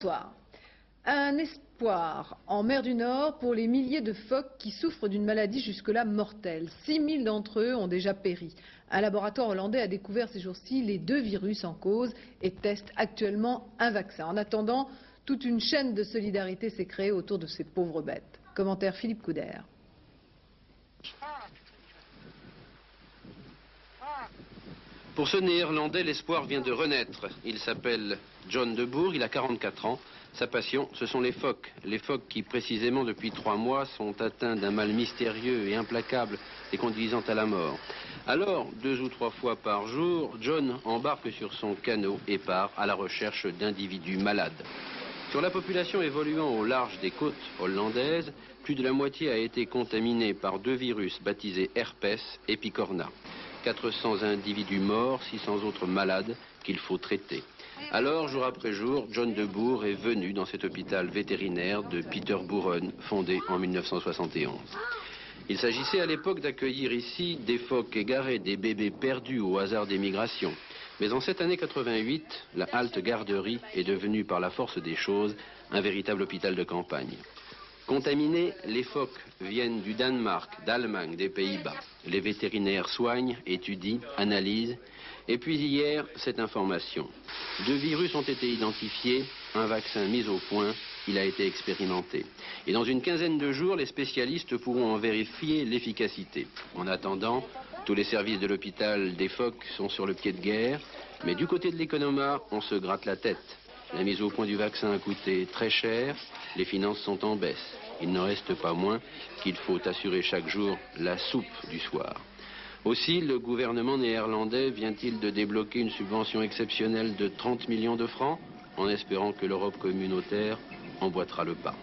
Soir. Un espoir en mer du Nord pour les milliers de phoques qui souffrent d'une maladie jusque-là mortelle. 6000 d'entre eux ont déjà péri. Un laboratoire hollandais a découvert ces jours-ci les 2 virus en cause et teste actuellement un vaccin. En attendant, toute une chaîne de solidarité s'est créée autour de ces pauvres bêtes. Commentaire Philippe Couder. Pour ce Néerlandais, l'espoir vient de renaître. Il s'appelle John de Boer, il a 44 ans. Sa passion, ce sont les phoques. Les phoques qui, précisément depuis 3 mois, sont atteints d'un mal mystérieux et implacable les conduisant à la mort. Alors, 2 ou 3 fois par jour, John embarque sur son canot et part à la recherche d'individus malades. Sur la population évoluant au large des côtes hollandaises, plus de la moitié a été contaminée par 2 virus baptisés herpès et picorna. 400 individus morts, 600 autres malades qu'il faut traiter. Alors, jour après jour, John de Boer est venu dans cet hôpital vétérinaire de Pieterboeren, fondé en 1971. Il s'agissait à l'époque d'accueillir ici des phoques égarés, des bébés perdus au hasard des migrations. Mais en cette année 88, la halte garderie est devenue par la force des choses un véritable hôpital de campagne. Contaminés, les phoques viennent du Danemark, d'Allemagne, des Pays-Bas. Les vétérinaires soignent, étudient, analysent. Et puis hier, cette information. 2 virus ont été identifiés, un vaccin mis au point, il a été expérimenté. Et dans une quinzaine de jours, les spécialistes pourront en vérifier l'efficacité. En attendant, tous les services de l'hôpital des phoques sont sur le pied de guerre. Mais du côté de l'économat, on se gratte la tête. La mise au point du vaccin a coûté très cher, les finances sont en baisse. Il n'en reste pas moins qu'il faut assurer chaque jour la soupe du soir. Aussi, le gouvernement néerlandais vient-il de débloquer une subvention exceptionnelle de 30 millions de francs, en espérant que l'Europe communautaire emboîtera le pas.